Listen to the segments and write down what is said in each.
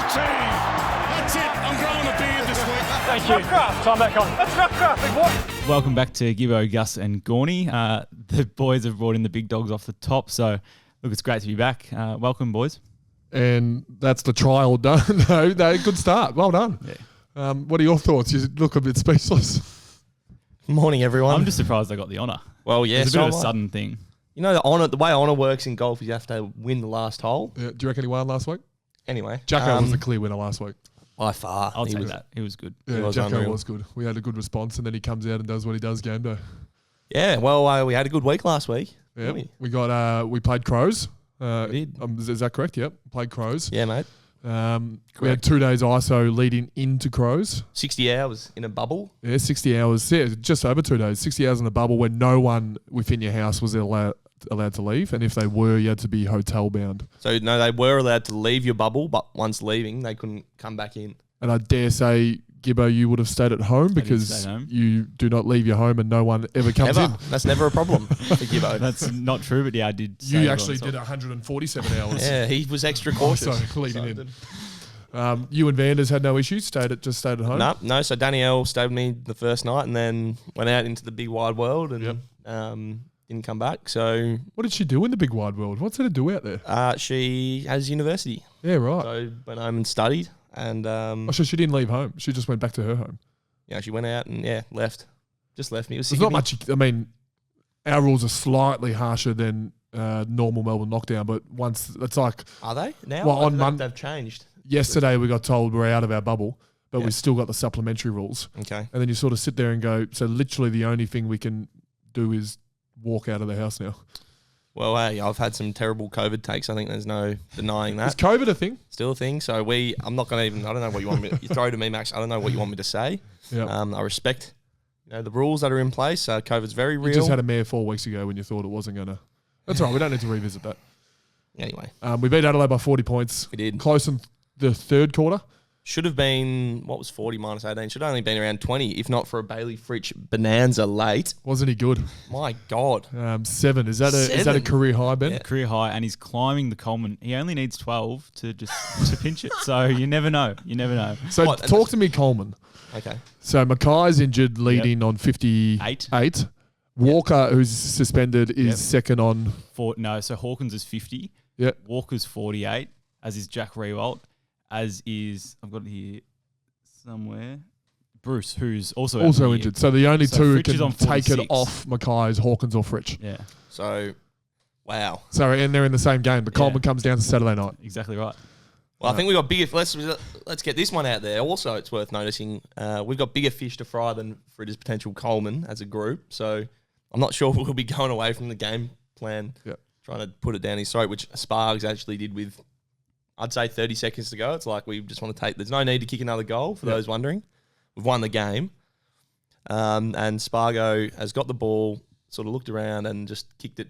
That's it. I'm growing a beard this week. Thank you. Time back on. That's Ruffcraft, big boy. Welcome back to Gibbo, Gus and Gawny. The boys have brought in the big dogs off the top, so look, it's great to be back. Welcome, boys. And that's the trial done. No, good start. Well done. Yeah. What are your thoughts? You look a bit speechless. Morning, everyone. I'm just surprised I got the honour. Well, yeah, It's a bit of a sudden thing. You know, the way honour works in golf is you have to win the last hole. Yeah, do you reckon he won last week? Anyway. Jacko was the clear winner last week. By far. I'll take that. He was good. Yeah, Jacko was good. We had a good response, and then he comes out and does what he does game day. Yeah, well, we had a good week last week. Yeah, we played Crows. We did. Is that correct? Yep, played Crows. Yeah, mate. We had 2 days ISO leading into Crows. 60 hours in a bubble. Yeah, 60 hours. Yeah, just over 2 days. 60 hours in a bubble where no one within your house was allowed to leave, and if they were, you had to be hotel bound. So, no, they were allowed to leave your bubble, but once leaving, they couldn't come back in. And I dare say, Gibbo, you would have stayed at home because you do not leave your home and no one ever comes in. That's never a problem for Gibbo. That's not true, but yeah, I did. You actually did 147 hours. Yeah, he was extra cautious. So leading in. You and Vanders had no issues, stayed at home? No. So Danielle stayed with me the first night and then went out into the big wide world and didn't come back. So what did she do in the big wide world? What's there to do out there? She has university. Yeah, right. So went home and studied. And so she didn't leave home. She just went back to her home. Yeah, she went out and left. Just left me. It was There's not much. I mean, our rules are slightly harsher than normal Melbourne lockdown, but once it's like, are they now? Well, on Monday they've changed. Yesterday we got told we're out of our bubble, but we still got the supplementary rules. Okay. And then you sort of sit there and go, so literally the only thing we can do is walk out of the house now. Well, hey, I've had some terrible COVID takes. I think there's no denying that. Is COVID a thing? Still a thing. So I'm not going to even, I don't know what you want me to, you throw to me, Max. I don't know what you want me to say. Yeah. I respect, the rules that are in place. COVID's very real. You just had a mare 4 weeks ago when you thought it wasn't going to. That's right. We don't need to revisit that. Anyway. We beat Adelaide by 40 points. We did. Close in the third quarter. Should have been, 40 minus 18? Should have only been around 20, if not for a Bailey Fritsch bonanza late. Wasn't he good? My God. 7. Is that a career high, Ben? Yeah. Career high, and he's climbing the Coleman. He only needs 12 to pinch it. So you never know. So talk to me, Coleman. Okay. So Mackay's injured, leading on 58. Walker, who's suspended, is second on 4. No, so Hawkins is 50. Yeah. Walker's 48, as is Jack Rewalt. As is, I've got it here somewhere, Bruce, who's also injured. So the only two who Fritsch can take it off Mackay is Hawkins or Fritsch. Yeah. So, wow. So, and they're in the same game. But Coleman comes down to Saturday night. Exactly right. Well, I think we've got bigger. Let's get this one out there. Also, it's worth noticing we've got bigger fish to fry than Fritsch's potential Coleman as a group. So, I'm not sure we'll be going away from the game plan, trying to put it down his throat, which Spargs actually did with, I'd say, 30 seconds to go. It's like we just want to take... There's no need to kick another goal, for those wondering. We've won the game. And Spargo has got the ball, sort of looked around and just kicked it.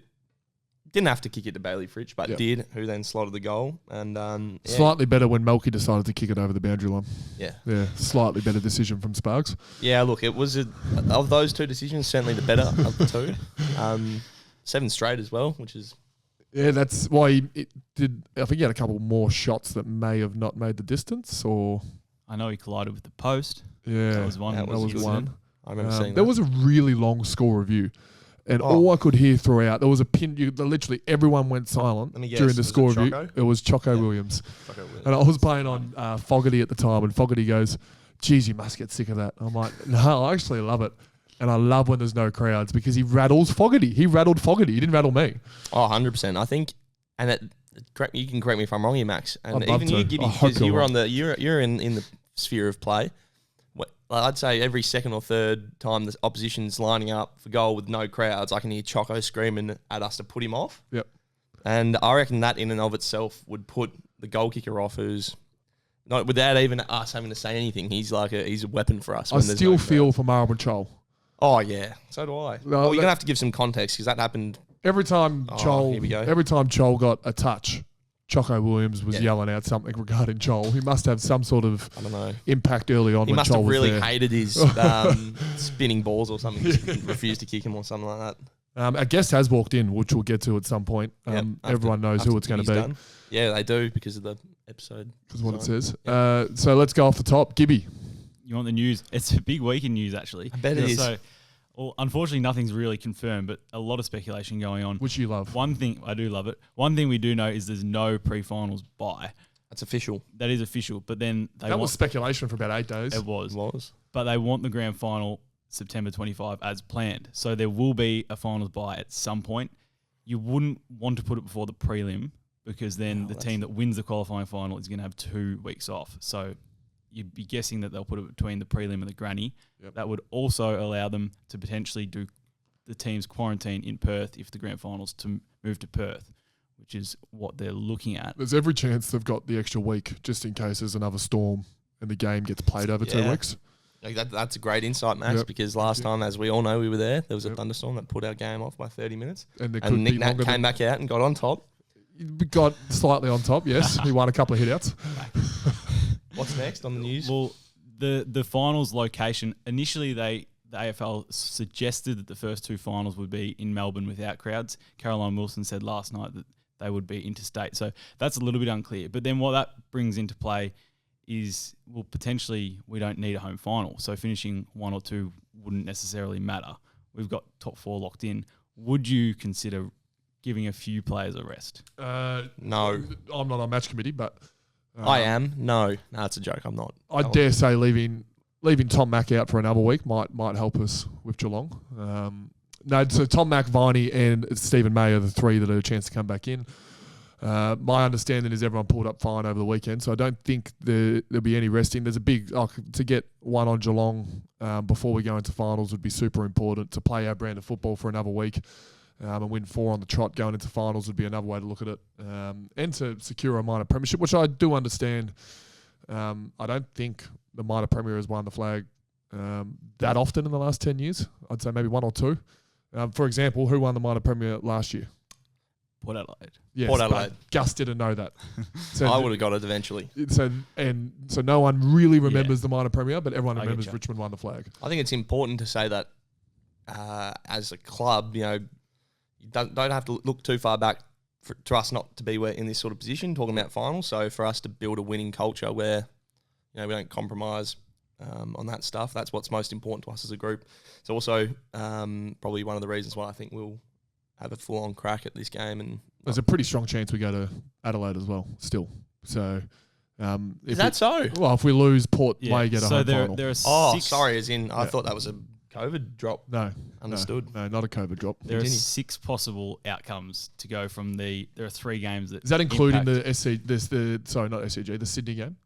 Didn't have to kick it to Bailey Fritsch, but did, who then slotted the goal. And slightly better when Melky decided to kick it over the boundary line. Yeah. Yeah, slightly better decision from Sparks. Yeah, look, it was, of those two decisions, certainly the better of the two. 7 straight as well, which is... Yeah, that's why he did. I think he had a couple more shots that may have not made the distance, or I know he collided with the post. Yeah, that was one. That was one. I remember seeing that. There was a really long score review, and all I could hear throughout, there was a pin. Literally everyone went silent during the score review. It was Choco Williams, and I was playing on Fogarty at the time, and Fogarty goes, "Geez, you must get sick of that." I'm like, "No, I actually love it." And I love when there's no crowds because he rattles Fogarty. He rattled Fogarty. He didn't rattle me. Oh, 100%. I think, and you can correct me if I'm wrong here, Max. And even you, Gibby, because you were you're in the sphere of play. I'd say every second or third time the opposition's lining up for goal with no crowds, I can hear Choco screaming at us to put him off. Yep. And I reckon that in and of itself would put the goal kicker off, who's not without even us having to say anything. He's a weapon for us. I still feel for Marlborough Chol. Oh yeah, so do I. Well, you're gonna have to give some context because that happened every time Chol got a touch. Choco Williams was yelling out something regarding Chol. He must have some sort of impact early on. He when must Chol have really was there. hated his spinning balls or something. He refused to kick him or something like that. A guest has walked in, which we'll get to at some point. Everyone knows who it's going to be. Yeah, they do because of the episode. Because what it says. So let's go off the top. Gibby. You want the news? It's a big week in news, actually. I bet it is. So, well, unfortunately, nothing's really confirmed, but a lot of speculation going on. Which you love. One thing, I do love it. One thing we do know is there's no pre-finals bye. That's official. That is official. But then that was speculation for about 8 days. It was. But they want the grand final September 25 as planned. So there will be a finals bye at some point. You wouldn't want to put it before the prelim because then the team that wins the qualifying final is going to have 2 weeks off. So you'd be guessing that they'll put it between the prelim and the granny. Yep. That would also allow them to potentially do the team's quarantine in Perth if the grand finals to move to Perth, which is what they're looking at. There's every chance they've got the extra week just in case there's another storm and the game gets played over 2 weeks. That's a great insight, Max, because last time, as we all know, we were there was a thunderstorm that put our game off by 30 minutes. And Nick Nat came back out and got on top. We got slightly on top, yes. He won a couple of hit-outs. What's next on the news? Well, the finals location, initially the AFL suggested that the first 2 finals would be in Melbourne without crowds. Caroline Wilson said last night that they would be interstate. So that's a little bit unclear. But then what that brings into play is, well, potentially we don't need a home final. So finishing 1 or 2 wouldn't necessarily matter. We've got top 4 locked in. Would you consider giving a few players a rest? No. I'm not on match committee, but... I am. No, it's a joke. I'm not. I dare say leaving Tom Mack out for another week might help us with Geelong. So Tom Mack, Viney and Stephen May are the 3 that are a chance to come back in. My understanding is everyone pulled up fine over the weekend, so I don't think there'll be any resting. There's a big... to get one on Geelong before we go into finals would be super important. To play our brand of football for another week and win 4 on the trot going into finals would be another way to look at it. And to secure a minor premiership, which I do understand. I don't think the minor premier has won the flag that often in the last 10 years. I'd say maybe 1 or 2. For example, who won the minor premier last year? Port Adelaide. Yes, Port Adelaide. Gus didn't know that. So I would have got it eventually. So no one really remembers the minor premier, but everyone remembers Richmond won the flag. I think it's important to say that as a club, you don't have to look too far back to us not to be in this sort of position, talking about finals. So for us to build a winning culture where we don't compromise on that stuff, that's what's most important to us as a group. It's also probably one of the reasons why I think we'll have a full-on crack at this game. And there's a pretty strong chance we go to Adelaide as well, still. So, is that so? Well, if we lose, Port may get a home final. There are 6, sorry, as in I thought that was a COVID drop. No, understood. No, not a COVID drop. There are 6 possible outcomes to go from there are 3 games that. Is that including the not SCG, the Sydney game?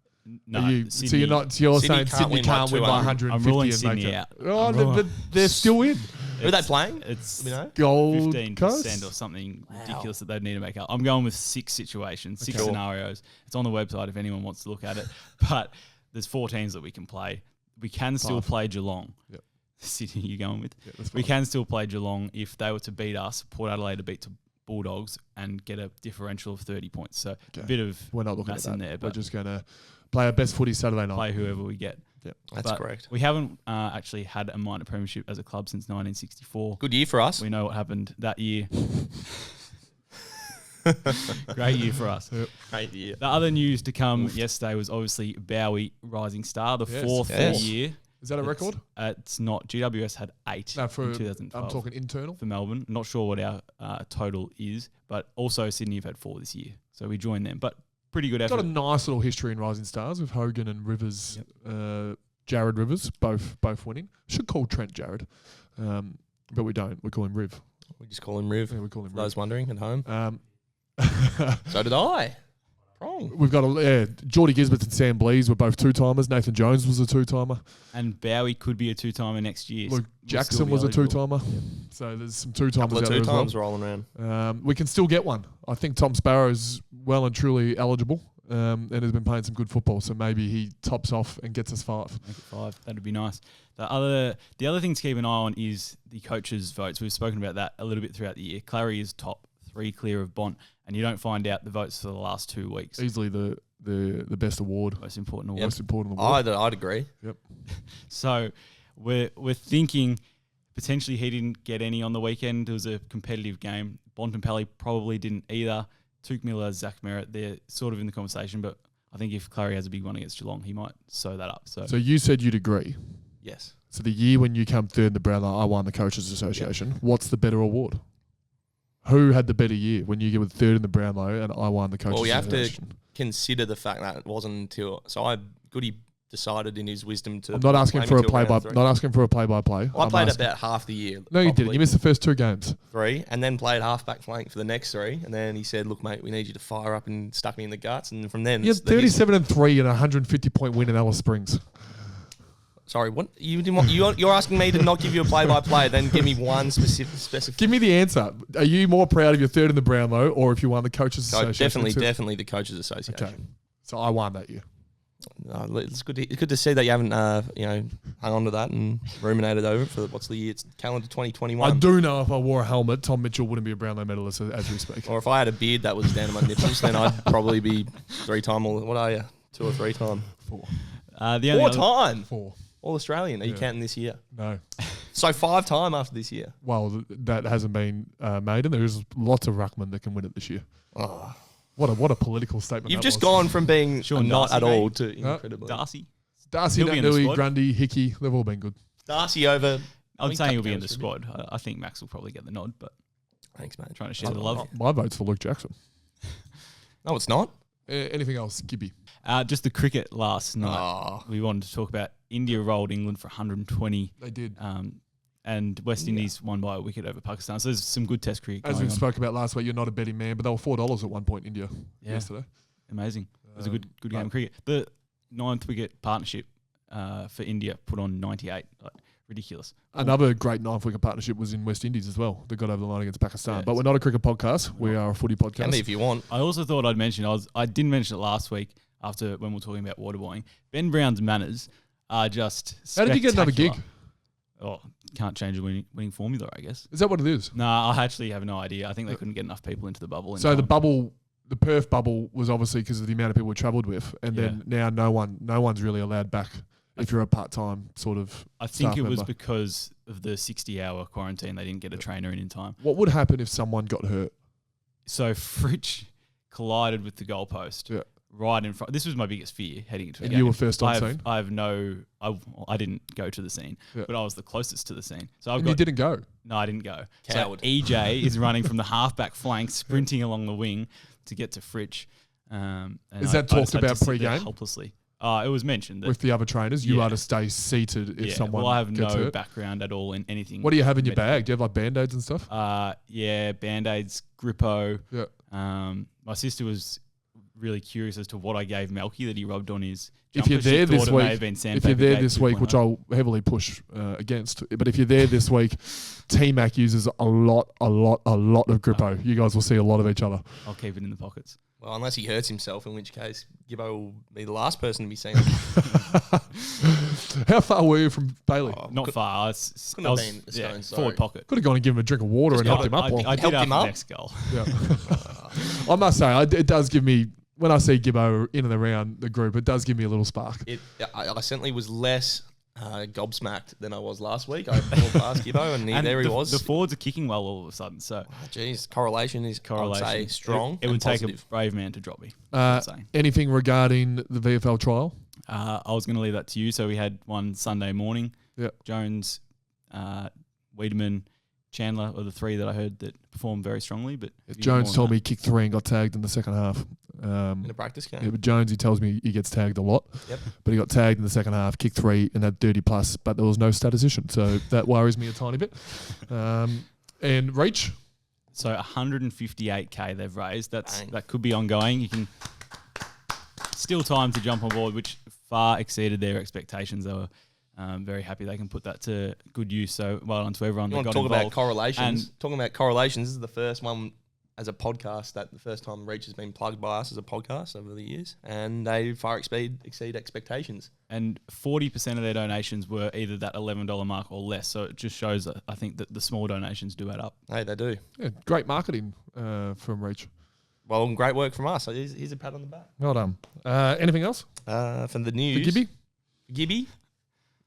No, Sydney, you're saying Sydney can't win by 150 I'm ruling and Sydney make out. it. Oh, they're still in. Who are they playing? It's Gold 15% Coast or something ridiculous that they'd need to make up. I'm going with 6 situations, 6 scenarios. It's on the website if anyone wants to look at it. But there's 4 teams that we can play. We can still play Geelong. Yep. Sydney, you going with? Yeah, that's fine. We can still play Geelong if they were to beat us, Port Adelaide to beat the Bulldogs and get a differential of 30 points. So a bit of we're not looking at mess that. in there. We're just going to play our best footy Saturday night. Play whoever we get. Yep. That's correct. We haven't actually had a minor premiership as a club since 1964. Good year for us. We know what happened that year. Great year for us. Yep. Great year. The other news to come yesterday was obviously Bowie Rising Star, the 4th year. Is that a record? It's not. GWS had 8 in 2012. I'm talking internal. For Melbourne. Not sure what our total is, but also Sydney have had 4 this year. So we joined them. But pretty good effort. Got a nice little history in Rising Stars with Hogan and Rivers, Jared Rivers, both winning. Should call Trent Jared, but we don't. We call him Riv. We just call him Riv. Yeah, we call him for those wondering at home. So did I. Wrong. We've got Geordie Gisbert and Sam Blees were both 2-timers. Nathan Jones was a 2-timer. And Bowie could be a 2-timer next year. Luke Jackson was a 2-timer. Yep. So there's some 2-timers out there as well. 2 times rolling around. We can still get one. I think Tom Sparrow's well and truly eligible and has been playing some good football. So maybe he tops off and gets us 5. Make it 5. That'd be nice. The other thing to keep an eye on is the coaches' votes. We've spoken about that a little bit throughout the year. Clary is top 3 clear of Bont, and you don't find out the votes for the last 2 weeks. Easily the best award. Most important award. Yep. Most important award. I'd agree. Yep. So we're thinking potentially he didn't get any on the weekend. It was a competitive game. Bontempelli probably didn't either. Tuke Miller, Zach Merritt, they're sort of in the conversation, but I think if Clary has a big one against Geelong, he might sew that up. So you said you'd agree. Yes. So the year when you come third in the Brownlow, I won the Coaches Association. Yep. What's the better award? Who had the better year when you get with third in the Brownlow and I won the Coaches Association? Well, you have to consider the fact that it wasn't until Goody decided in his wisdom to. I'm not asking for a play-by-play. I played about half the year. No, you didn't. You missed the first 2 games. 3, and then played half-back flank for the next 3, and then he said, "Look, mate, we need you to fire up," and stuck me in the guts. And from then, you had 37-3 and a 150-point win in Alice Springs. Sorry, what you didn't want? You're asking me to not give you a play-by-play, then give me one specific. Give me the answer. Are you more proud of your third in the Brownlow, or if you won the Coaches Association? Definitely the Coaches Association. Okay, so I won that year. It's good to see that you haven't hung on to that and ruminated over it for what's the year? It's calendar 2021. I do know if I wore a helmet, Tom Mitchell wouldn't be a Brownlow medalist as we speak. Or if I had a beard that was down to my nipples, then I'd probably be 3-time. What are you? 2 or 3-time? 4. 4-time. 4. All Australian. Are you counting this year? No. So 5-time after this year. Well, that hasn't been made, and there's lots of ruckmen that can win it this year. Oh. What a political statement. You've just gone from being not Darcy, at all to incredibly. Darcy, Nui, Grundy, Hickey, they've all been good. Darcy over. I'm saying he'll be in the squad. I think Max will probably get the nod, but thanks, mate. Trying to share the love. My vote's for Luke Jackson. No, it's not. Anything else, Gibby? Just the cricket last night. We wanted to talk about India rolled England for 120. They did. And West Indies won by a wicket over Pakistan. So there's some good test cricket As going we on. spoke about last week, you're not a betting man, but they were $4 at one point in India yesterday. Amazing. It was a good game of cricket. The 9th wicket partnership for India put on 98. Ridiculous. Another great 9th wicket partnership was in West Indies as well. They got over the line against Pakistan. But we're not a cricket podcast. We are a footy podcast. Can be if you want. I also thought I'd mention, I didn't mention it last week after when we were talking about waterboarding. Ben Brown's manners are just How did you get another gig? Oh, can't change the winning formula, I guess. Is that what it is? No, I actually have no idea. I think they couldn't get enough people into the bubble. So the bubble, the Perth bubble was obviously because of the amount of people we travelled with. And then now no one's really allowed back if you're a part-time sort of I think it was member. because of the 60-hour quarantine. They didn't get a trainer in time. What would happen if someone got hurt? So Fritsch collided with the goalpost. Yeah. Right in front. This was my biggest fear heading into the And game. you were first on scene? I didn't go to the scene, but I was the closest to the scene. So you didn't go? No, I didn't go. Coward. So EJ is running from the halfback flank, sprinting along the wing to get to Fritsch. Is that talked about pre-game? Helplessly. It was mentioned that with the other trainers, you are to stay seated if someone. Well, I have gets no hurt. background at all in anything. What do you have in your bag? Do you have like Band-Aids and stuff? Band-Aids, Grippo. Yeah. My sister was really curious as to what I gave Melky that he rubbed on his If jumper. you're there this week, which 2.0. I'll heavily push against, but if you're there this week, T-Mac uses a lot of Grippo. You guys will see a lot of each other. I'll keep it in the pockets. Well, unless he hurts himself, in which case Gibbo will be the last person to be seen. How far were you from Bailey? Not far. Couldn't have been a stone's throw. forward pocket. Could have gone and given him a drink of water and helped him up. I did Helped him after up? the next goal. Yeah. I must say, it does give me, when I see Gibbo in and around the group, it does give me a little spark. I certainly was less gobsmacked than I was last week. I walked past Gibbo and there he was. The forwards are kicking well all of a sudden. So, correlation is, I would say, strong. It would take positive. a brave man to drop me. Anything regarding the VFL trial? I was going to leave that to you. So we had one Sunday morning. Yep. Jones, Wiedemann, Chandler are the 3 that I heard that performed very strongly. But Jones told me he kicked 3 and got tagged in the second half. In a practice game. Yeah, but Jones, he tells me he gets tagged a lot. Yep. But he got tagged in the second half, kicked 3 and had 30 plus, but there was no statistician. So that worries me a tiny bit. And reach? So 158K they've raised. That could be ongoing. You can still time to jump on board, which far exceeded their expectations. They were very happy they can put that to good use. So well done to everyone that got involved. About correlations. Talking about correlations, this is the first one as a podcast the first time Reach has been plugged by us as a podcast over the years, and they far exceed expectations. And 40% of their donations were either that $11 mark or less. So it just shows that I think that the small donations do add up. Hey, they do. Yeah, great marketing from Reach. Well, great work from us. So here's a pat on the back. Well done. Anything else? From the news. For Gibby? Gibby?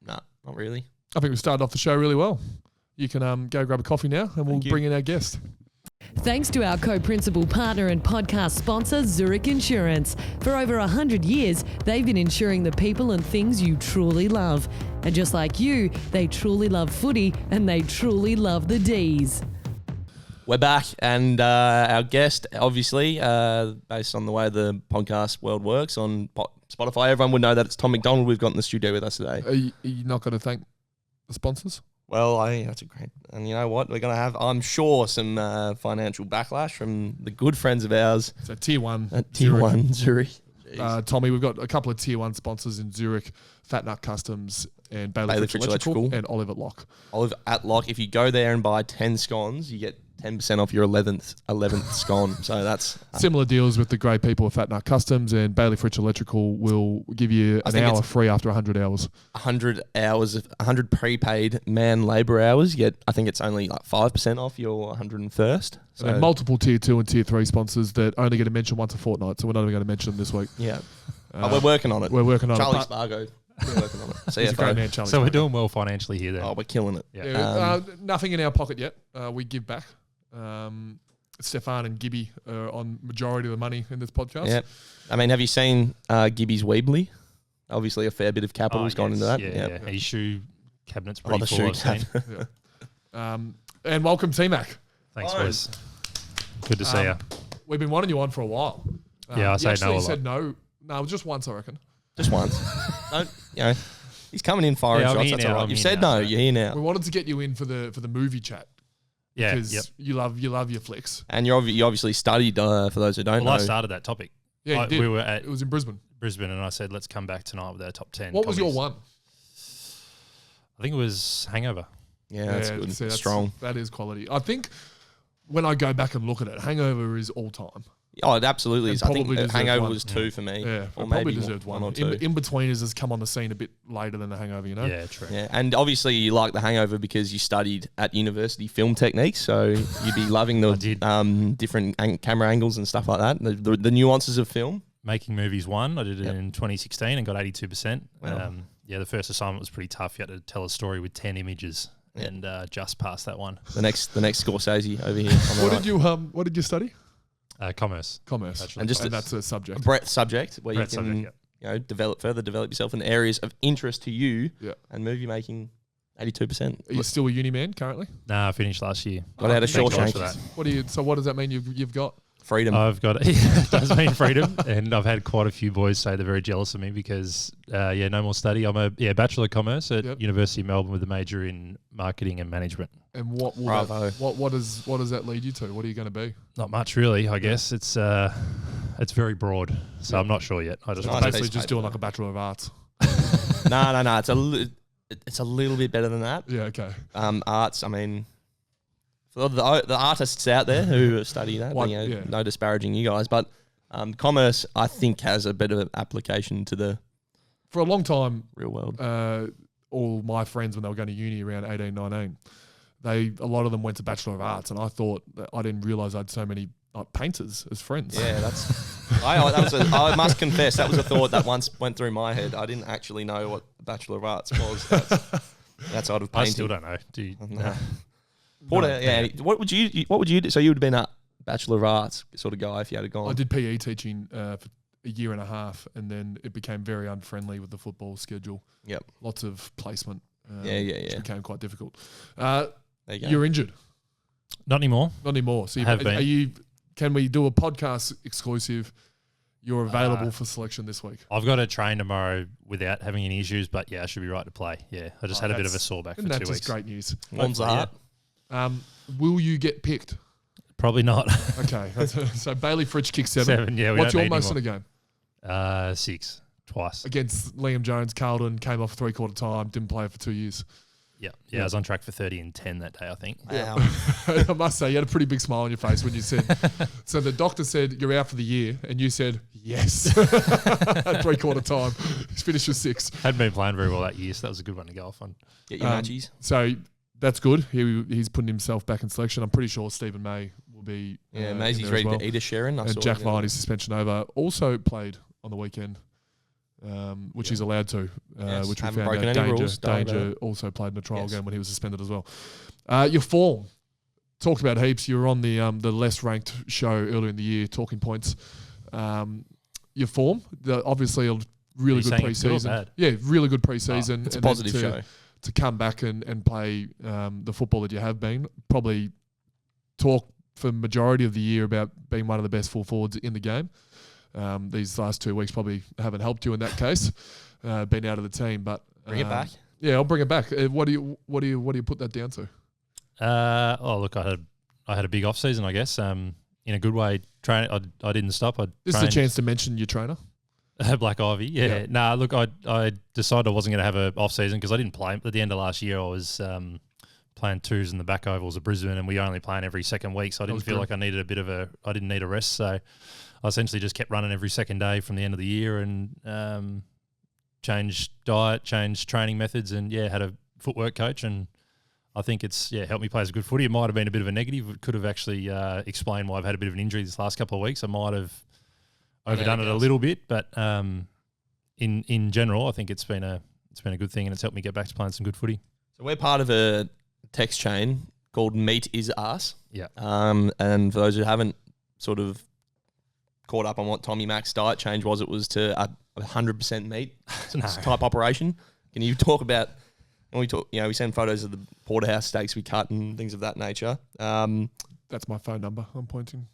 No, not really. I think we started off the show really well. You can go grab a coffee now and we'll bring in our guest. Thanks to our co-principal partner and podcast sponsor, Zurich Insurance. For over 100 years, they've been insuring the people and things you truly love. And just like you, they truly love footy and they truly love the D's. We're back, and our guest, obviously, based on the way the podcast world works on Spotify, everyone would know that it's Tom McDonald we've got in the studio with us today. Are you not going to thank the sponsors? Well, that's a great... And you know what? We're going to have, I'm sure, some financial backlash from the good friends of ours. So Tier 1. Tier 1, Zurich. Tommy, we've got a couple of Tier 1 sponsors in Zurich, Fat Nut Customs and Bailey Fritsch Electrical and Olive at Lock. Olive at Lock. If you go there and buy 10 scones, you get 10% off your 11th scone. So that's... Similar deals with the great people of Fat Nut Customs, and Bailey Fritsch Electrical will give you an hour free after 100 hours. 100 hours, 100 prepaid man labour hours, yet I think it's only like 5% off your 101st. So and multiple Tier 2 and Tier 3 sponsors that only get a mention once a fortnight, so we're not even going to mention them this week. Yeah. We're working on it. We're working on Charlie it. Spargo. We're working on it. He's a great man, Charlie. So we're doing well financially here then. Oh, we're killing it. Yeah. Nothing in our pocket yet. We give back. Stefan and Gibby are on majority of the money in this podcast. Yeah. I mean, have you seen Gibby's Weebly? Obviously, a fair bit of capital has gone into that. Yeah. His shoe cabinet's pretty full, I've seen. And welcome, T-Mac. Thanks, boys. Good to see you. We've been wanting you on for a while. Yeah, I say no a lot. Said no. No, just once, I reckon. Just once. He's coming in firing shots. That's all right. You've said no. You're here now. We wanted to get you in for the movie chat. Yeah, because you love your flicks, and you obviously studied. For those who don't know, I started that topic. Yeah, we were at. It was in Brisbane. And I said, let's come back tonight with our top 10. What was your one? I think it was Hangover. Yeah, that's good. That's strong. That is quality. I think when I go back and look at it, Hangover is all time. Oh, it absolutely is. I think Hangover was 2 for me. Yeah, or probably maybe deserved one or 2. In-Betweeners has come on the scene a bit later than the Hangover, you know? Yeah, true. Yeah, and obviously you like the Hangover because you studied at university film techniques, so you'd be loving the different camera angles and stuff like that, the nuances of film. Making Movies 1, I did it in 2016 and got 82%. Wow. The first assignment was pretty tough. You had to tell a story with 10 images and just passed that one. The next Scorsese over here. What did you study? Commerce. And that's a subject. A breadth subject where you can develop yourself in areas of interest to you. Yeah. And movie making, 82%. Are you still a uni man currently? Nah, I finished last year. Got out of Shawshank. So what does that mean you've got? Freedom. I've got it does mean freedom, and I've had quite a few boys say they're very jealous of me because no more study. I'm a Bachelor of Commerce at University of Melbourne with a major in marketing and management. And what does that lead you to? What are you going to be? Not much really, I guess. It's very broad, so I'm not sure yet. I just basically just doing like a Bachelor of Arts. No. It's a little bit better than that. Yeah. Okay. Arts. I mean. For the artists out there who study that, no disparaging you guys, but commerce, I think, has a bit of an application to the... For a long time... real world. All my friends, when they were going to uni around 18, 19, a lot of them went to Bachelor of Arts, and I thought that I didn't realise I had so many painters as friends. Yeah, I must confess, that was a thought that once went through my head. I didn't actually know what Bachelor of Arts was. That's out of painting. I still don't know. Do you? No. Porter, What would you do? So you would have been a Bachelor of Arts sort of guy if you had gone. I did PE teaching for a year and a half, and then it became very unfriendly with the football schedule. Yep. Lots of placement. Which became quite difficult. There you go. You're injured. Not anymore. So can we do a podcast exclusive? You're available for selection this week. I've got to train tomorrow without having any issues, but I should be right to play. Yeah, I just had a bit of a sore back for 2 weeks. That's just great news. Warms the heart. Will you get picked? Probably not. Okay. So Bailey Fritsch kicked 7. Yeah. What's your most in a game? 6, twice. Against Liam Jones, Carlton, came off 3/4 time, didn't play for 2 years. Yeah, I was on track for 30 and 10 that day, I think. Wow. I must say, you had a pretty big smile on your face when you said, so the doctor said, you're out for the year, and you said, yes. At 3/4 time. He's finished with 6. Hadn't been playing very well that year, so that was a good one to go off on. Get your matchies. So that's good. He's putting himself back in selection. I'm pretty sure Stephen May will be. Yeah, Maisie's ready to eat a Sharon. And Jack Viney's suspension over. Also played on the weekend. Which he's allowed to, which we found out. Danger also played in a trial game when he was suspended as well. Your form, talked about heaps. You were on the less ranked show earlier in the year, Talking Points. Your form, obviously a really good preseason. Yeah, really good preseason. It's a positive show. To come back and play the football that you have been, probably talk for majority of the year about being one of the best full forwards in the game. These last 2 weeks probably haven't helped you in that case, being out of the team. But bring it back. Yeah, I'll bring it back. What do you put that down to? Look, I had a big off season, I guess. In a good way. I didn't stop. This is a chance to mention your trainer. Black Ivy, yeah. Nah, look, I decided I wasn't going to have an off season because I didn't play. At the end of last year, I was playing twos in the back ovals of Brisbane, and we only playing every second week, so I didn't feel like I didn't need a rest. So I essentially just kept running every second day from the end of the year, and changed diet, changed training methods, and had a footwork coach, and I think it's helped me play as a good footy. It might have been a bit of a negative. It could have actually explained why I've had a bit of an injury this last couple of weeks. I might have overdone it a little bit, but in general, I think it's been a good thing, and it's helped me get back to playing some good footy. So we're part of a text chain called Meat Is Us. Yeah. And for those who haven't sort of caught up on what Tommy Mac's diet change was, it was to a 100% meat type operation. Can you talk about? And we send photos of the Porterhouse steaks we cut and things of that nature. That's my phone number. I'm pointing.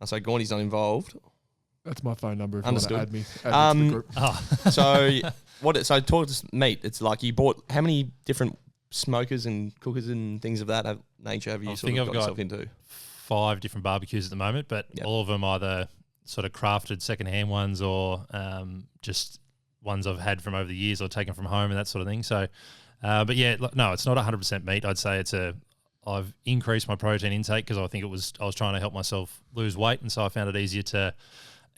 So Gawny's not involved. That's my phone number if Understood. you want to add me to the group. So talk to meat. It's like you bought how many different smokers and cookers and things of that nature have you got yourself into? 5 different barbecues at the moment, but all of them either sort of crafted secondhand ones or just ones I've had from over the years or taken from home and that sort of thing. So, but no, it's not 100% meat. I'd say I've increased my protein intake because I think I was trying to help myself lose weight, and so I found it easier to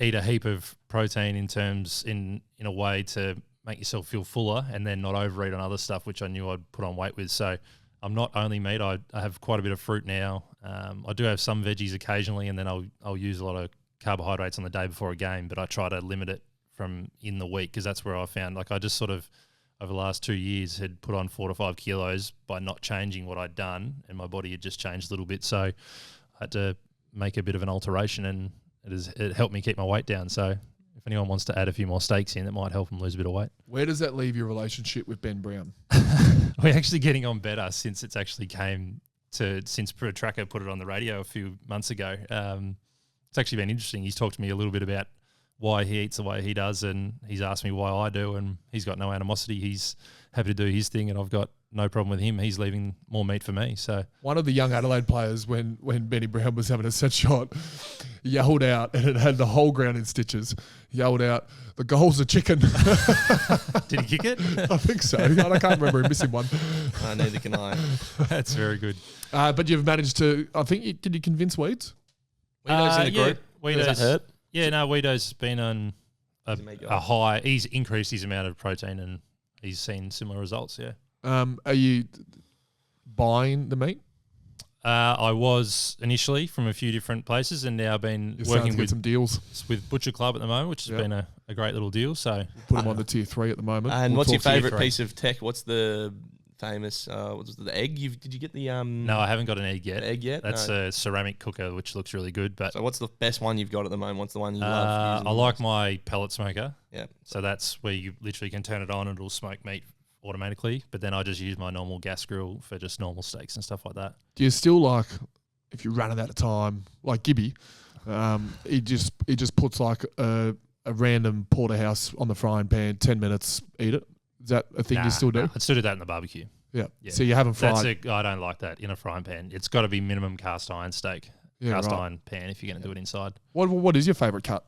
eat a heap of protein in a way to make yourself feel fuller and then not overeat on other stuff, which I knew I'd put on weight with. So I'm not only meat. I have quite a bit of fruit now. I do have some veggies occasionally, and then I'll use a lot of carbohydrates on the day before a game, but I try to limit it from in the week because that's where I found I just sort of over the last 2 years had put on 4 to 5 kilos by not changing what I'd done, and my body had just changed a little bit. So I had to make a bit of an alteration, and it helped me keep my weight down. So if anyone wants to add a few more steaks in, that might help them lose a bit of weight. Where does that leave your relationship with Ben Brown? We're actually getting on better since it's actually since Tracker put it on the radio a few months ago. It's actually been interesting. He's talked to me a little bit about why he eats the way he does, and he's asked me why I do, and he's got no animosity. He's happy to do his thing, and I've got no problem with him. He's leaving more meat for me. So one of the young Adelaide players, when Benny Brown was having a set shot, yelled out, and it had the whole ground in stitches, yelled out, "The goal's a chicken." Did he kick it? I think so. I can't remember him missing one. Neither can I. That's very good. But you've managed to, I think, did you convince Weeds? Weedo's in the group. Weedo's, does that hurt? Yeah, no, Weedo's been on a high. He's increased his amount of protein, and he's seen similar results, yeah. Are you buying the meat? I was initially from a few different places, and now I've been working with some deals with Butcher Club at the moment, which has been a great little deal. So we'll put them on the tier 3 at the moment. And what's your favourite piece of tech? What's the famous? What's the egg? Did you get the? No, I haven't got an egg yet. Egg yet? That's a ceramic cooker, which looks really good. But so what's the best one you've got at the moment? What's the one you love? I like my pellet smoker. Yeah. So that's where you literally can turn it on and it'll smoke meat automatically. But then I just use my normal gas grill for just normal steaks and stuff like that. Do you still like, if you're running out of time, like Gibby, he just puts like a random porterhouse on the frying pan, 10 minutes, eat it? Is that a thing you still do? I'd still do that in the barbecue. Yeah. So you haven't fried. I don't like that in a frying pan. It's got to be minimum cast iron steak, iron pan if you're going to do it inside. What is your favourite cut?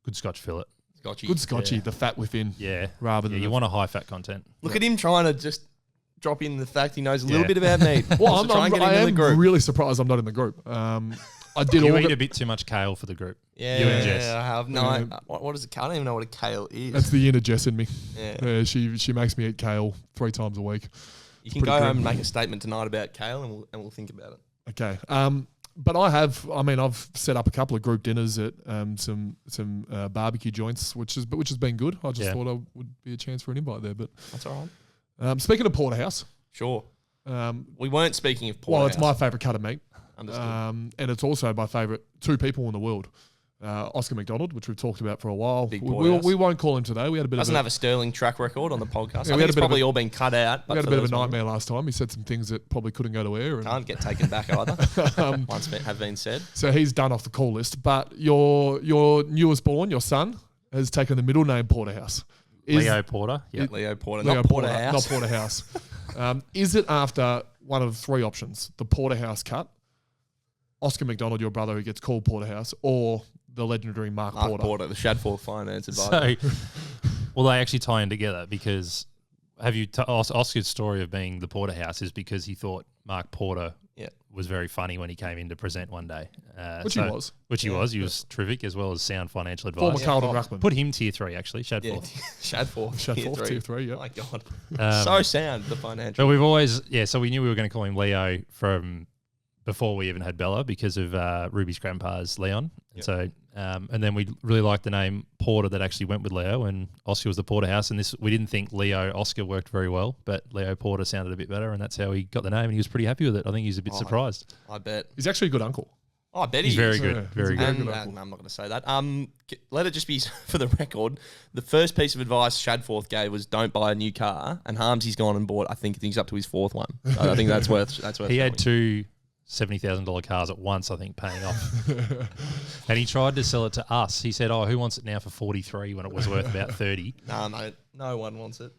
Good Scotch fillet. Good Scotchy, the fat within. Yeah. Rather than you want a high fat content. Look at him trying to just drop in the fact he knows a little bit about meat. Well, I am really surprised I'm not in the group. I did you eat a bit too much kale for the group. Yeah, you and Jess. I have. No, what is it? I don't even know what a kale is. That's the inner Jess in me. Yeah. She makes me eat kale 3 times a week. You can go home and make a statement tonight about kale, and we'll think about it. Okay. But I've set up a couple of group dinners at some barbecue joints, which has been good. I just thought I would be a chance for an invite there, but that's all right. Speaking of Porterhouse, sure. We weren't speaking of Porterhouse. Well, it's my favourite cut of meat. Understood. And it's also my favourite two people in the world. Oscar McDonald, which we've talked about for a while. Big We won't call him today. We had a bit Doesn't of have a sterling track record on the podcast. Yeah, I think it's probably all been cut out. We had a bit of a nightmare last time. He said some things that probably couldn't go to air. Can't get taken back either. Once have been said. So he's done off the call list. But your newest born, your son, has taken the middle name Porterhouse. Leo Porter. Yeah, Leo Porter. Leo Not Porterhouse. Not Porterhouse. Is it after one of the three options, the Porterhouse cut, Oscar McDonald, your brother, who gets called Porterhouse, or the legendary Mark Porter, the Shadforth finance advisor. So, well, they actually tie in together because Oscar's story of being the Porterhouse is because he thought Mark Porter was very funny when he came in to present one day. He was. He was terrific, as well as sound financial advice. Former Carlton Ruckman. Put him tier 3, actually, Shadforth. Shadforth, tier 3, yeah. My God. So sound, the financial. But we've always, so we knew we were going to call him Leo from before we even had Bella because of Ruby's grandpa's Leon. Yep. So, and then we really liked the name Porter that actually went with Leo, and Oscar was the Porterhouse. And we didn't think Leo Oscar worked very well, but Leo Porter sounded a bit better, and that's how he got the name. And he was pretty happy with it. I think he's a bit surprised. I bet he's actually a good uncle. Oh, I bet he's he very is. good, very good. No, I'm not going to say that. Let it just be for the record. The first piece of advice Shadforth gave was don't buy a new car, and Harmsy's gone and bought. I think he's up to his fourth one. So I think that's worth. He had two $70,000 cars at once, I think, paying off. And he tried to sell it to us. He said, who wants it now for 43 when it was worth about 30? No, mate, no one wants it.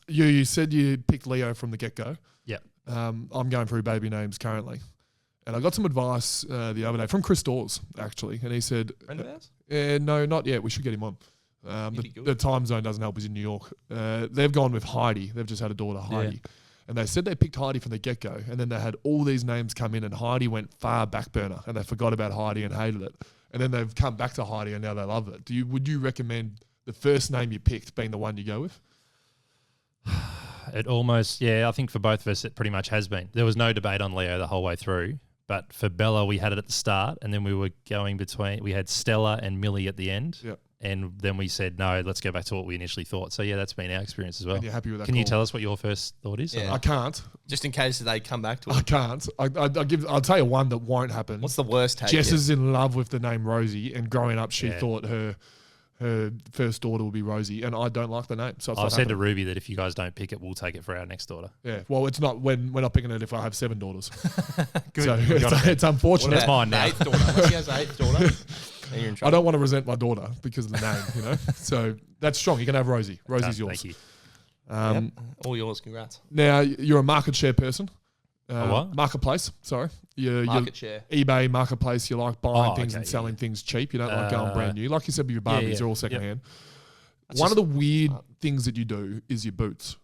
You said you picked Leo from the get-go. Yeah. I'm going through baby names currently. And I got some advice the other day from Chris Dawes, actually. And he said... Friend of ours? No, not yet. We should get him on. The time zone doesn't help. He's in New York. They've gone with Heidi. They've just had a daughter, Heidi. Yeah. And they said they picked Heidi from the get-go, and then they had all these names come in, and Heidi went far back burner, and they forgot about Heidi and hated it. And then they've come back to Heidi, and now they love it. Would you recommend the first name you picked being the one you go with? It almost, I think for both of us, it pretty much has been. There was no debate on Leo the whole way through, but for Bella, we had it at the start, and then we were going between, we had Stella and Millie at the end. Yep. And then we said, no, let's go back to what we initially thought. So, that's been our experience as well. And you're happy with that Can you tell us what your first thought is? Yeah. I can't. Just in case they come back to it. I can't. I'll tell you one that won't happen. What's the worst take? Jess is in love with the name Rosie, and growing up, she thought her first daughter would be Rosie, and I don't like the name. So I said to Ruby that if you guys don't pick it, we'll take it for our next daughter. Yeah, well, it's not when we're not picking it if I have 7 daughters. Good. So it's unfortunate. That's mine now. 8th daughter. Once he has an 8th daughter, then you're in trouble. I don't want to resent my daughter because of the name, So that's strong. You can have Rosie. Rosie's yours. Thank you. All yours. Congrats. Now you're a market share person. What? Marketplace. Sorry. Market share. eBay marketplace. You like buying things and okay, selling things cheap. You don't like going brand new. Like you said with your Barbies, they're all secondhand. One of the weird things that you do is your boots.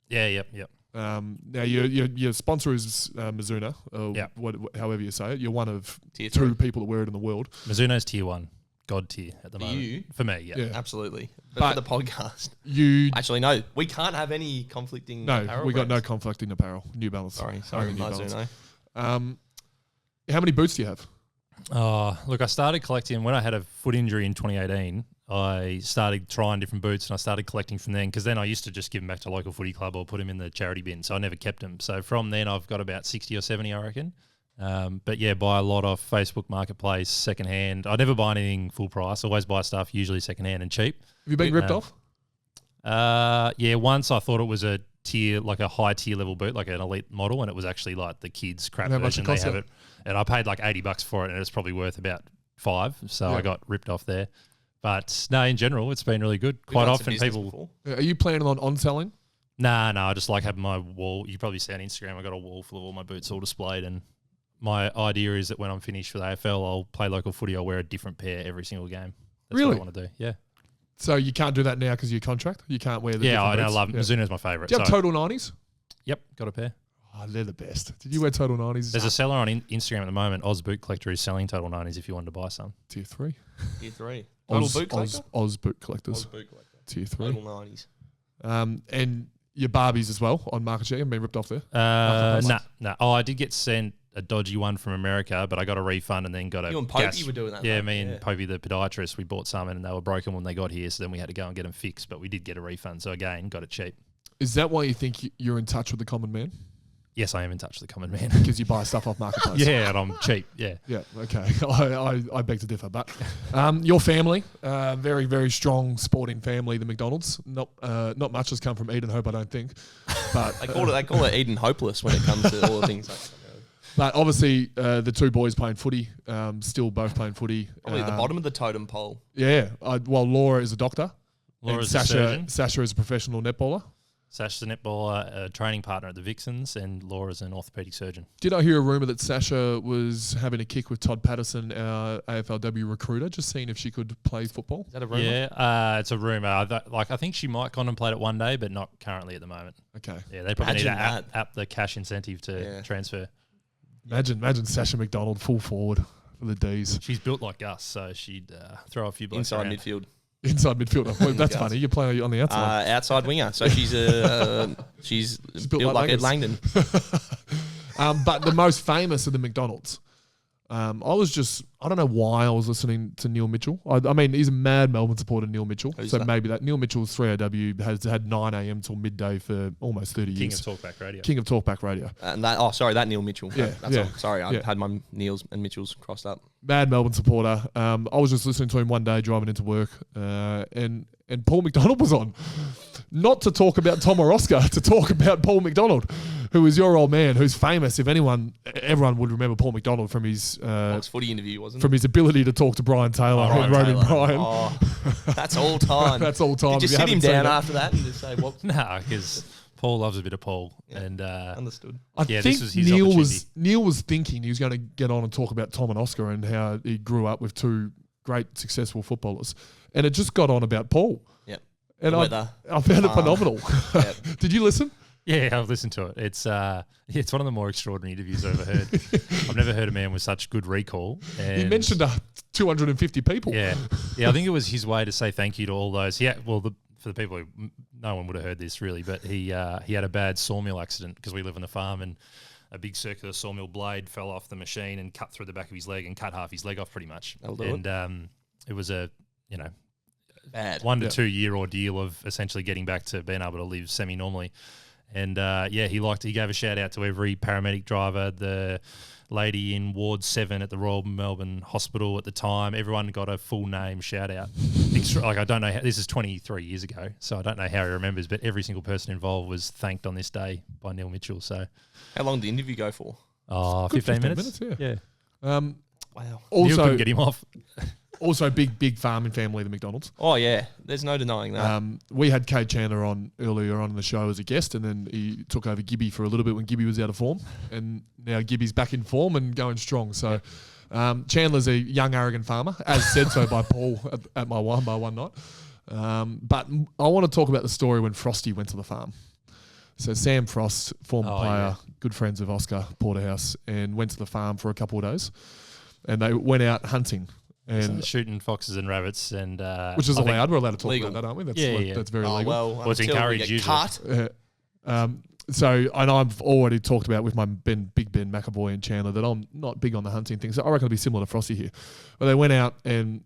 Yeah, yep. Now your sponsor is Mizuno, however you say it. You're one of tier 2 people that wear it in the world. Mizuno's tier 1, God tier at the moment. You? For me, yeah. Absolutely. But for the podcast, actually no, we can't have any conflicting. No, we got no conflicting apparel. New Balance. Sorry, New Balance. Mizuno. How many boots do you have? Look, I started collecting when I had a foot injury in 2018. I started trying different boots, and I started collecting from then, because then I used to just give them back to local footy club or put them in the charity bin, so I never kept them. So from then, I've got about 60 or 70, I reckon. But buy a lot off Facebook Marketplace, secondhand. I never buy anything full price. Always buy stuff usually secondhand and cheap. Have you been ripped off? Once I thought it was a tier, like a high tier level boot, like an elite model, and it was actually like the kids crap version. They have it, and I paid like $80 for it, and it's probably worth about $5. So I got ripped off there. But no, in general, it's been really good. Quite often people... Are you planning on selling? Nah, I just like having my wall. You probably see on Instagram, I got a wall full of all my boots all displayed, and my idea is that when I'm finished with AFL, I'll play local footy. I'll wear a different pair every single game. That's really? what I want to do. Yeah. So you can't do that now because of your contract? You can't wear the I boots? love Mizuno's my favourite. Do you have Total 90s? Yep, got a pair. Oh, they're the best. Did you wear Total 90s? There's a seller on Instagram at the moment, Oz Boot Collector, is selling Total 90s if you wanted to buy some. Tier 3. Tier 3. Total Boot Collector? Oz Boot Collectors. Oz Boot Collector. Tier 3. Total 90s. And your Barbies as well on market share. You've been ripped off there? No. Oh, I did get sent a dodgy one from America, but I got a refund and then got a You and Popey were doing that. Yeah, me and Popey, the podiatrist, we bought some and they were broken when they got here, so then we had to go and get them fixed, but we did get a refund, so again, got it cheap. Is that why you think you're in touch with the common man? Yes, I am in touch with the common man. Because you buy stuff off Marketplace. Yeah, and I'm cheap. Yeah. Yeah, okay. I beg to differ. But your family, very, very strong sporting family, the McDonalds. Not much has come from Eden Hope, I don't think. But they call it Eden Hopeless when it comes to all the things like that. But obviously, the two boys playing footy, still both playing footy. Probably at the bottom of the totem pole. Yeah. Well, Laura is a doctor. Laura's a surgeon. Sasha is a professional netballer. Sasha's a netballer, a training partner at the Vixens, and Laura's an orthopaedic surgeon. Did I hear a rumour that Sasha was having a kick with Todd Patterson, our AFLW recruiter, just seeing if she could play football? Is that a rumour? Yeah, it's a rumour. I think she might contemplate it one day, but not currently at the moment. Okay. Yeah, they probably need to up the cash incentive to transfer. Imagine Sasha McDonald full forward for the D's. She's built like Gus, so she'd throw a few blokes inside around. midfield. Inside midfielder. Well, that's funny. You play on the outside. Outside winger. So she's built like Ed Langdon. But the most famous of the McDonalds. I don't know why I was listening to Neil Mitchell. I mean, he's a mad Melbourne supporter, Neil Mitchell. Who's so that? maybe that Neil Mitchell's 3AW has had 9 a.m. till midday for almost 30 King years. of Talkback Radio. King of Talkback Radio. And that Neil Mitchell. Yeah, That's yeah. all. Sorry, I Yeah. had my Neils and Mitchells crossed up. Mad Melbourne supporter. I was just listening to him one day driving into work, and Paul McDonald was on. Not to talk about Tom or Oscar, to talk about Paul McDonald, who is your old man, who's famous. If everyone would remember Paul McDonald from his Fox footy interview, wasn't from it? his ability to talk to Brian Taylor and Roman Bryan. Oh, that's all time. That's all time. Did you sit him down after that and just say, "What?" Nah, because Paul loves a bit of Paul. Yeah, and understood. I Yeah, think this was his Neil was thinking he was going to get on and talk about Tom and Oscar and how he grew up with two great successful footballers, and it just got on about Paul. Yep. And I found it phenomenal. Yep. Did you listen? Yeah, I've listened to it. It's one of the more extraordinary interviews I've ever heard. I've never heard a man with such good recall. And He mentioned 250 people. Yeah, I think it was his way to say thank you to all those. Yeah, well, for the people who no one would have heard this really, but he had a bad sawmill accident because we live on the farm, and a big circular sawmill blade fell off the machine and cut through the back of his leg and cut half his leg off pretty much. It was a bad 1 to 2 year ordeal of essentially getting back to being able to live semi-normally. And he gave a shout out to every paramedic driver, the lady in Ward 7 at the Royal Melbourne Hospital at the time. Everyone got a full name shout out. I don't know how, this is 23 years ago, so I don't know how he remembers, but every single person involved was thanked on this day by Neil Mitchell. So, how long did the interview go for? 15 minutes. Wow. Neil Also, couldn't get him off. Also, big farming family, the McDonalds. Oh yeah, there's no denying that. We had Kate Chandler on earlier on in the show as a guest, and then he took over Gibby for a little bit when Gibby was out of form, and now Gibby's back in form and going strong. So Chandler's a young, arrogant farmer, as said so by Paul at my one by one night. But I want to talk about the story when Frosty went to the farm. So Sam Frost, former player, good friends of Oscar Porterhouse, and went to the farm for a couple of days, and they went out hunting. And So shooting foxes and rabbits, and which is allowed. We're allowed to talk legal. about that, aren't we? That's Yeah. that's very legal. Well, it's until we encouraged get usually. cut. So, and I've already talked about with my Big Ben McAvoy and Chandler that I'm not big on the hunting thing. So I reckon it'll be similar to Frosty here. But they went out and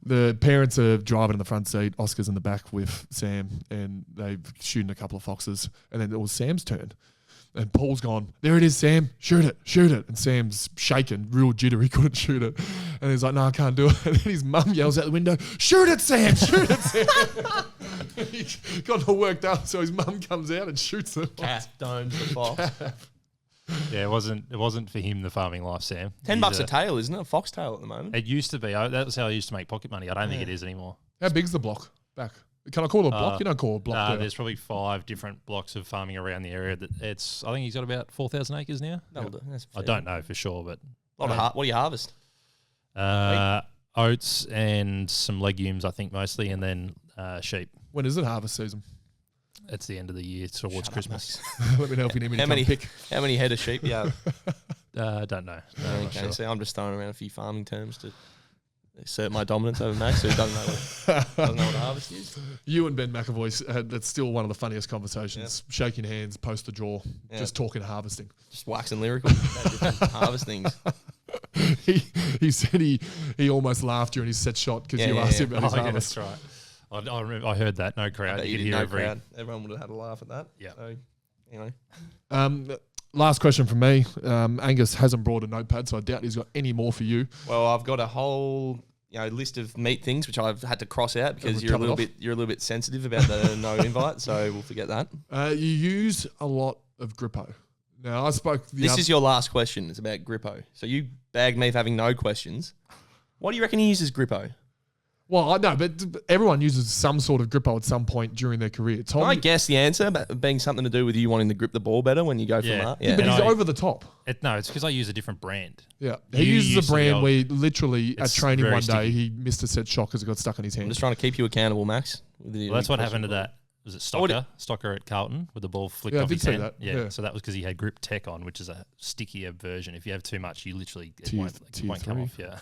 the parents are driving in the front seat, Oscar's in the back with Sam, and they're shooting a couple of foxes. And then it was Sam's turn. And Paul's gone, there it is, Sam, shoot it. And Sam's shaking, real jittery, couldn't shoot it. And he's like, no, I can't do it. And then his mum yells out the window, shoot it, Sam. And he got all worked up, so his mum comes out and shoots it. Cat domes the fox. Yeah, it wasn't for him the farming life, Sam. $10 a tail, isn't it? A foxtail at the moment. It used to be. That was how I used to make pocket money. I don't think it is anymore. How big's the block back? Can I call it a block? You don't call it a block. do you? There's probably 5 different blocks of farming around the area. I think he's got about 4,000 acres now. That's I don't know for sure, but what do you harvest? oats and some legumes, I think mostly, and then sheep. When is it harvest season? It's the end of the year towards Christmas. Let me know if you need me to come pick. How many head of sheep? Yeah. I don't know. No, I'm not Okay, sure. so I'm just throwing around a few farming terms to assert my dominance over Max, who doesn't know what harvest is. You and Ben McAvoy, that's still one of the funniest conversations. Yep. Shaking hands, post the jaw, Yep. just talking harvesting. Just waxing lyrical about different harvest things. He said he almost laughed during his set shot because you asked him about his Yeah, harvest. that's right. I remember. I heard that. No crowd. But You you could did hear no crowd. Everyone would have had a laugh at that. Yeah. So, Anyway. Last question from me. Angus hasn't brought a notepad, so I doubt he's got any more for you. Well, I've got a whole list of meat things which I've had to cross out because you're a little bit sensitive about the no invite, so we'll forget that. You use a lot of Grippo. Now I spoke. This is your last question. It's about Grippo. So you bagged me for having no questions. Why do you reckon he uses Grippo? Well, I know, but everyone uses some sort of Grippo at some point during their career. Tom, I guess the answer being something to do with you wanting to grip the ball better when you go from that. Yeah, but he's over the top. No, it's because I use a different brand. Yeah, he uses a brand where literally at training one day he missed a set shot because it got stuck in his hand. I'm just trying to keep you accountable, Max. Well, that's what happened to that. Was it Stocker at Carlton with the ball flicked off his hand? That. Yeah, so that was because he had Grip Tech on, which is a stickier version. If you have too much, you literally it won't come off. Yeah,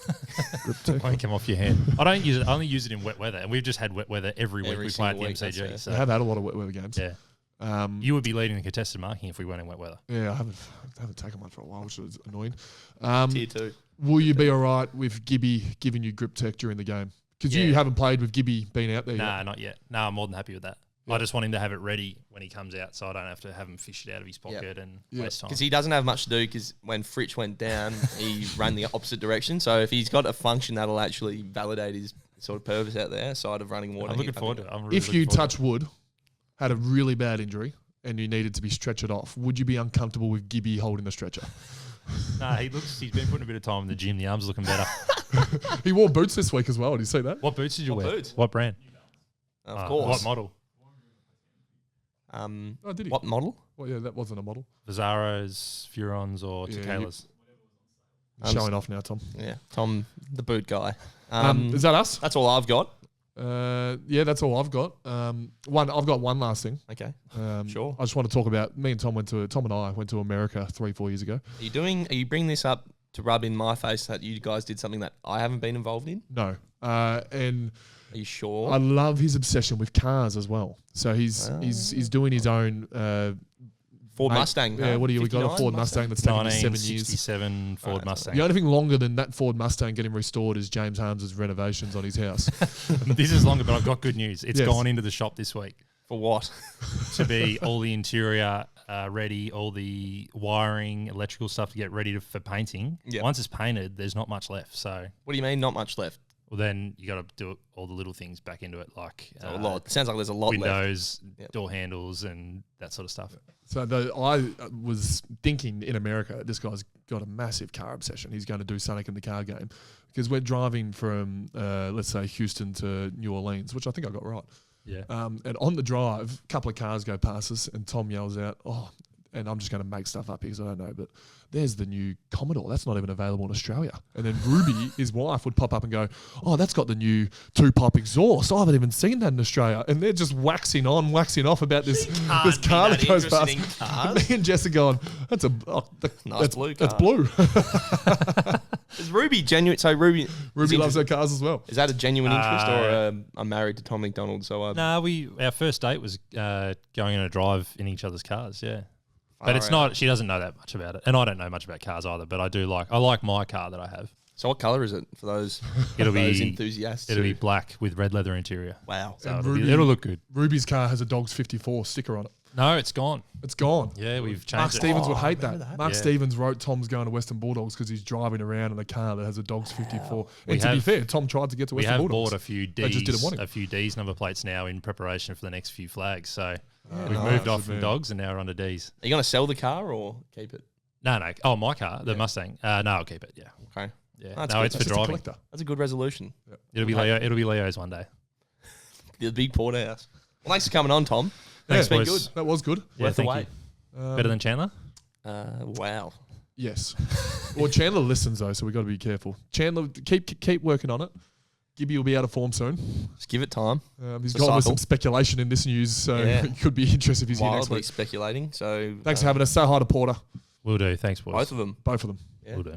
it won't come off your hand. I don't use it. I only use it in wet weather, and we've just had wet weather every week. We play at the MCG. So. I have had a lot of wet weather games. Yeah. You would be leading the contested marking if we weren't in wet weather. Yeah, I haven't taken one for a while, which is annoying. Tier 2. Will you be all right with Gibby giving you Grip Tech during the game? Because you haven't played with Gibby being out there yet. Nah, not yet. No, I'm more than happy with that. I just want him to have it ready when he comes out, so I don't have to have him fish it out of his pocket and waste time. Because he doesn't have much to do. Because when Fritsch went down, he ran the opposite direction. So if he's got a function that'll actually validate his sort of purpose out there, aside of running water, I'm looking forward to it. If you touch wood, had a really bad injury, and you needed to be stretchered off, would you be uncomfortable with Gibby holding the stretcher? Nah, he's been putting a bit of time in the gym. The arms looking better. He wore boots this week as well. Did you see that? What boots did you wear? Boots? What brand? Of course. What model? Did he? What model? Well, yeah, that wasn't a model. Vizzaros, Furons, or Tequelas? Showing off now, Tom. Yeah, Tom, the boot guy. Is that us? That's all I've got. That's all I've got. I've got one last thing. Okay, sure. I just want to talk about Tom and I went to America 3-4 years ago. Are you bringing this up to rub in my face that you guys did something that I haven't been involved in? No. And are you sure? I love his obsession with cars as well. So he's doing his own Ford Mustang. Yeah, what do you? We got a Ford Mustang that's taken 7 years. 1967 Ford Mustang. The only thing longer than that Ford Mustang getting restored is James Harms's renovations on his house. This is longer, but I've got good news. It's gone into the shop this week. For what? To be all the interior ready, all the wiring, electrical stuff to get ready for painting. Yep. Once it's painted, there's not much left. So what do you mean, not much left? Well, then you got to do all the little things back into it, like a lot. It sounds like there's a lot windows, left. Door handles, and that sort of stuff. So I was thinking in America, this guy's got a massive car obsession. He's going to do something in the car game because we're driving from, let's say, Houston to New Orleans, which I think I got right. Yeah. And on the drive, a couple of cars go past us, and Tom yells out, "Oh!" And I'm just going to make stuff up because I don't know, but there's the new Commodore. That's not even available in Australia. And then Ruby, his wife, would pop up and go, "Oh, that's got the new 2-pipe exhaust. I haven't even seen that in Australia." And they're just waxing on, waxing off about this car that goes past. And me and Jess are going, "That's nice blue car. That's blue." Is Ruby genuine? So Ruby loves her cars as well. Is that a genuine interest, or I'm married to Tom McDonald? So our first date was going on a drive in each other's cars. Yeah. But it's not. She doesn't know that much about it, and I don't know much about cars either. But I like my car that I have. So what color is it for those? It'll be enthusiasts. It'll be black with red leather interior. Wow, so it'll look good. Ruby's car has a Dogs 54 sticker on it. No, it's gone. It's gone. Yeah, we've changed. Mark it. Stevens would hate that. Mark Stevens wrote Tom's going to Western Bulldogs because he's driving around in a car that has a Dogs 54. And to be fair, Tom tried to get to Western Bulldogs. We have bought a few D's number plates now in preparation for the next few flags. So we've moved off from Dogs and now we're on to D's. Are you going to sell the car or keep it? No. Oh, my car, the Mustang. No, I'll keep it. Yeah. Okay. Yeah. No, it's for driving. That's a good resolution. Yep. It'll be Leo's one day. The big Porterhouse. Well, thanks for coming on, Tom. Thanks, been boys. good. That was good. Yeah, Worth the wait. Better than Chandler? Wow. Yes. Well, Chandler listens though, so we got to be careful. Chandler, keep working on it. Gibby will be out of form soon. Just give it time. He's gone with some speculation in this news, so it could be interesting if he's here next week. Speculating. So thanks for having us. Say hi to Porter. Will do. Thanks, boys. Both of them. Both of them. Yeah. Will do.